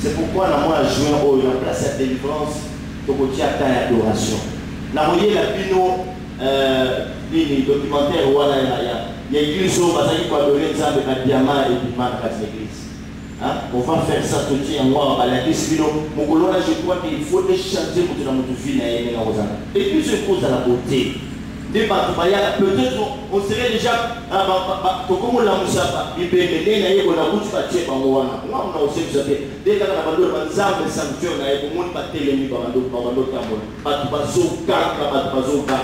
c'est pourquoi la moi juin au la place à délivrance pour que tu atteins l'adoration. La voyez la bino documentaire où il y a l'église où on va adorer ça avec un diamant et du mal à l'église. On va faire ça tout de suite en moi à l'église bino. Mon colonne je crois qu'il faut échanger pour que dans notre vie et puis je cause à la beauté. Peut-être on serait déjà comme on l'a moussapa, il peut mener on a beaucoup de bâtiments par moi. On a aussi fait dès qu'on a vendu un zam de sanctuaire, on a eu beaucoup de bâtiments par Bando Tamon, Batubazoka, Batubazoka.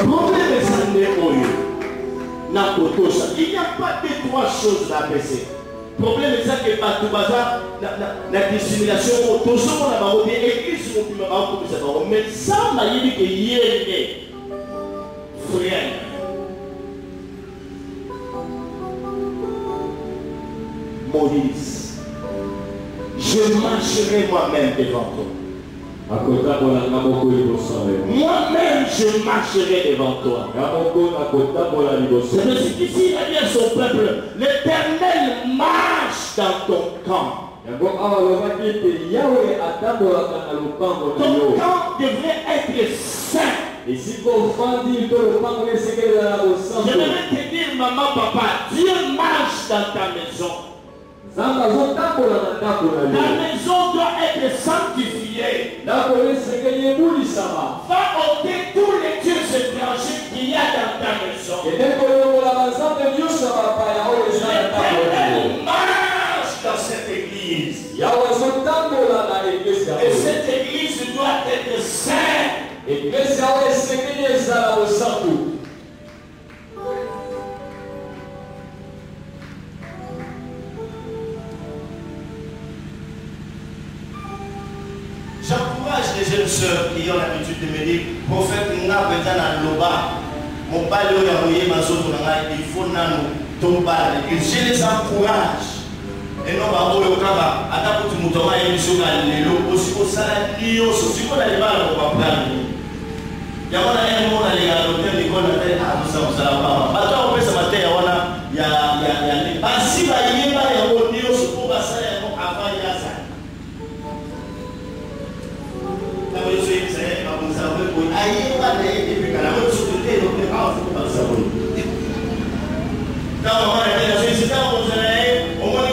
Problème est ça, il n'y a pas de trois choses à baisser. Le problème est ça que Batoubaza, la dissimulation, tout ce qu'on a marqué, écrit sur mon plus, mais ça, on a dit que hier, frère. Moïse, je marcherai moi-même devant toi. Moi-même, je marcherai devant toi. C'est ce qu'ici, il a dit à son peuple, l'Éternel marche dans ton camp. Ton camp devrait être saint. Et si je vais te dire, maman, papa, Dieu marche dans ta maison. Ta maison doit être sanctifiée. Va ôter tous les dieux étrangers qu'il y a dans ta maison. L'Éternel marche dans cette église. Et cette église doit être sainte. J'encourage les jeunes sœurs qui ont l'habitude de me dire, prophète, il faut tomber. Je les encourage. Et non,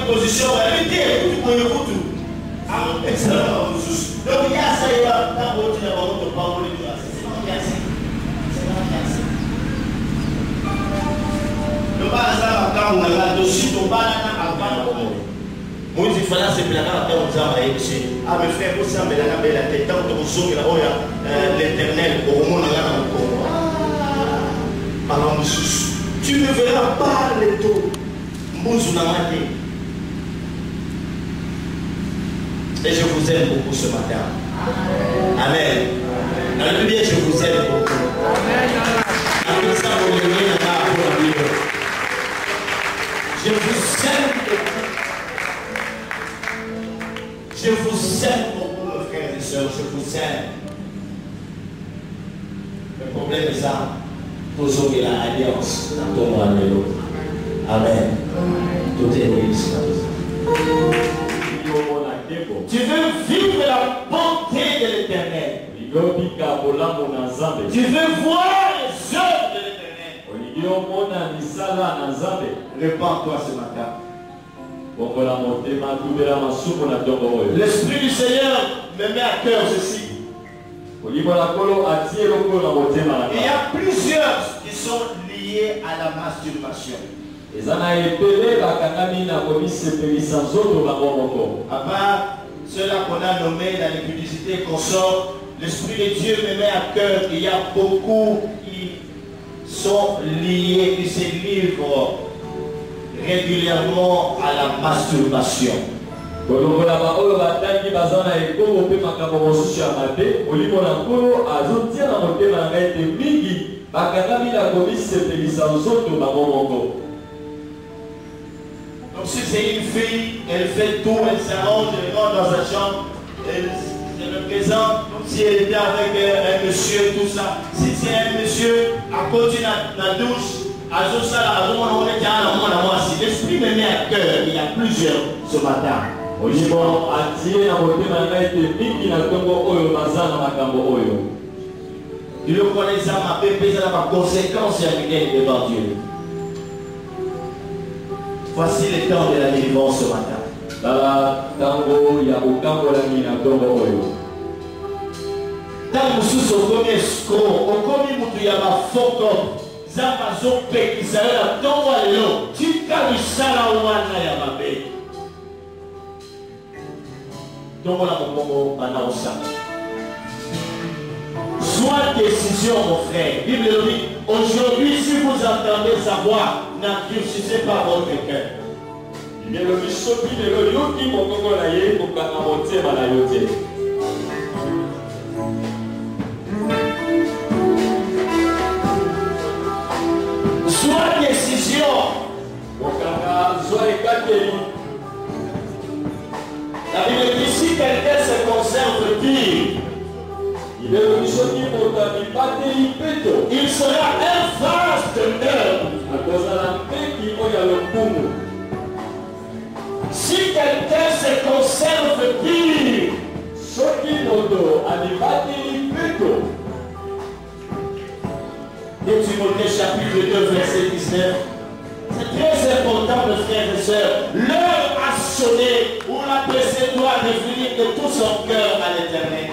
position, elle était pour le coup. Excellent. Donc il y a ça, il y a un peu de parole de grâce. C'est pas bien. Le bas ça, quand on a dessus, on va là avant. Moi, il fallait se plaindre à terre, on s'en va ici. Ah, mes frères, vous savez, la tête, tant que vous sauvez l'Éternel, au moment où on a alors, tu ne verras pas les taux. Et je vous aime beaucoup ce matin. Amen. Alléluia, je vous aime beaucoup. Amen. Je vous aime beaucoup. Je vous aime beaucoup, mes frères et sœurs. Je vous aime. Le problème est ça. Nous avons l'alliance dans ton monde et l'autre. Amen. Tout est réussi. Tu veux vivre la bonté de l'Éternel. Tu veux voir les œuvres de l'Éternel. Répands-toi ce matin. L'Esprit du Seigneur me met à cœur ceci. Il y a plusieurs qui sont liés à la masturbation. À part ceux-là qu'on a nommés dans les publicités qu'on sort, l'Esprit de Dieu me met à cœur qu'il y a beaucoup qui sont liés, qui se livrent régulièrement à la masturbation. Donc si c'est une fille, elle fait tout, elle s'arrange, elle rentre dans sa chambre, elle se présente comme si elle était avec un monsieur, tout ça. Si c'est un monsieur, à côté de la douche, l'Esprit me met à cœur, il y a plusieurs ce matin. Tu le connais ça, ma pépé, ça n'a pas conséquence devant Dieu. Voici le temps de la délivrance ce matin. Tant que nous sommes au premier escroc, au premier moutou, il y a ma photo. Zabazo pe Israël tongo lelo tika misala wana ya mabe. Tongo la mokongo banaosa. Sois décision mon frère. Bible le dit, aujourd'hui si vous entendez sa voix, n'endurcissez pas votre cœur. Bible le dit, sopi de lo yoki mokongo la ye kokanga motema na yote. Soit décision. La Bible dit si quelqu'un se conserve pire, il sera un vase de meuble. Si quelqu'un se conserve pire, et Timothée chapitre 2 verset 19. C'est très important mes frères et sœurs. L'heure a passionné, où la personne doit revenir de tout son cœur à l'Éternel.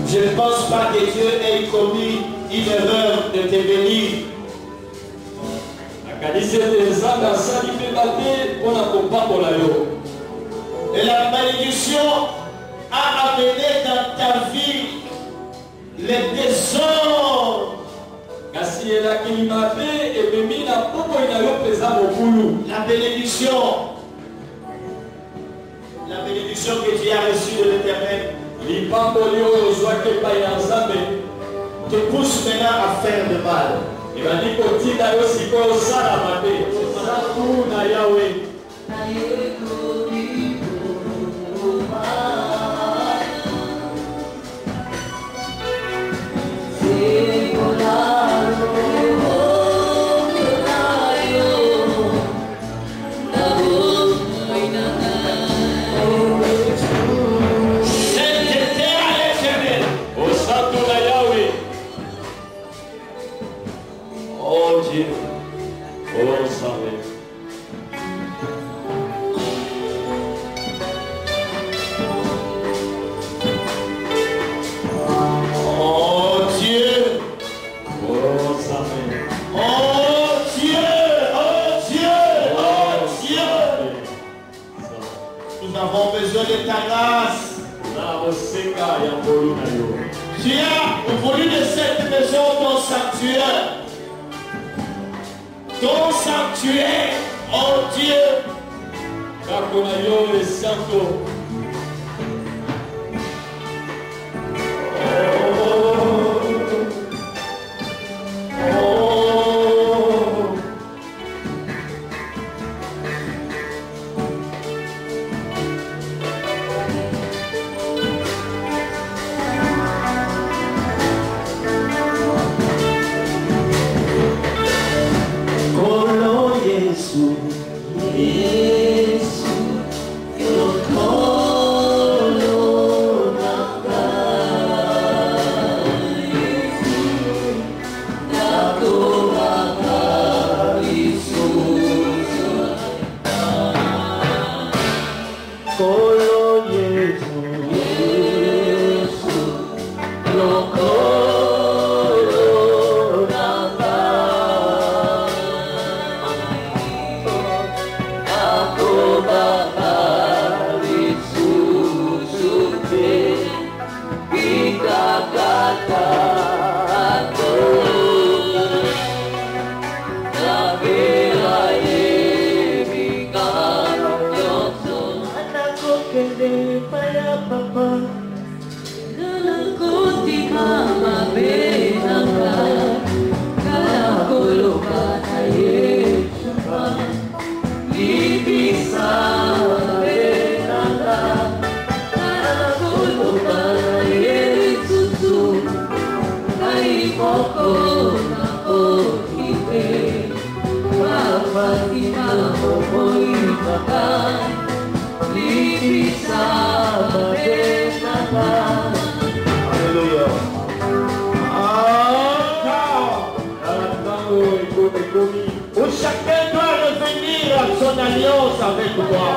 Je ne pense pas que Dieu ait commis une erreur de te bénir. Et la malédiction a amené dans ta vie les désordres. La bénédiction que tu as reçue de l'Éternel te pousse maintenant à faire de mal. Oh Dieu, oh Saint-Père. Oh Dieu, oh Saint-Père. Oh Dieu, oh Dieu, oh Dieu. Nous avons besoin de ta grâce. Tu as voulu de cette maison ton sanctuaire. Ton sanctuaire, oh Dieu. Chacun doit revenir à son alliance avec moi.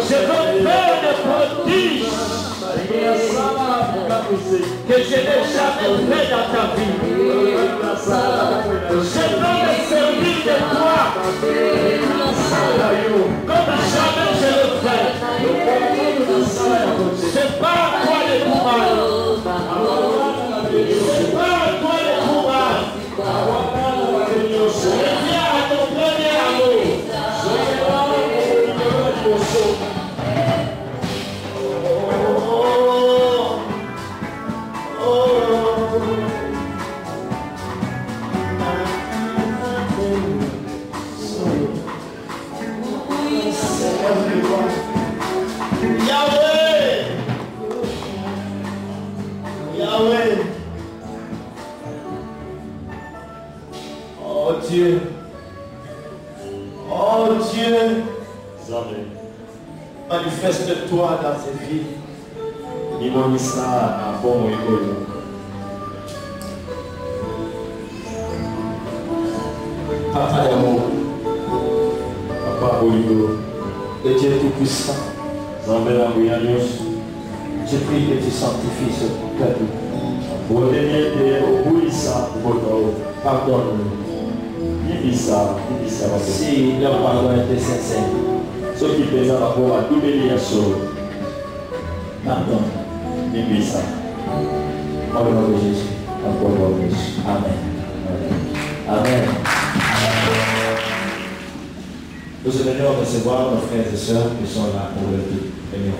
Je veux faire des prodiges que je n'ai jamais fait dans ta vie. Je veux me servir de toi comme jamais je le fais. C'est pas à toi le courage. C'est pas à toi le courage. Reviens à ton premier amour. Yahweh, Yahweh, oh Dieu, oh Dieu, Manifeste-toi dans ces vies. Papa d'amour, Papa Oligo, le Dieu Tout-Puissant, Zambela Bouyanous, je prie que tu sanctifies ce peuple. Pardonne-nous. Si leur pardon était sincère, Ce qui fait ça rapport à toutes les choses. pardonne. Nibisa. Au nom de Jésus. Amen. Amen. Nous venons recevoir nos frères et sœurs qui sont là pour le tout.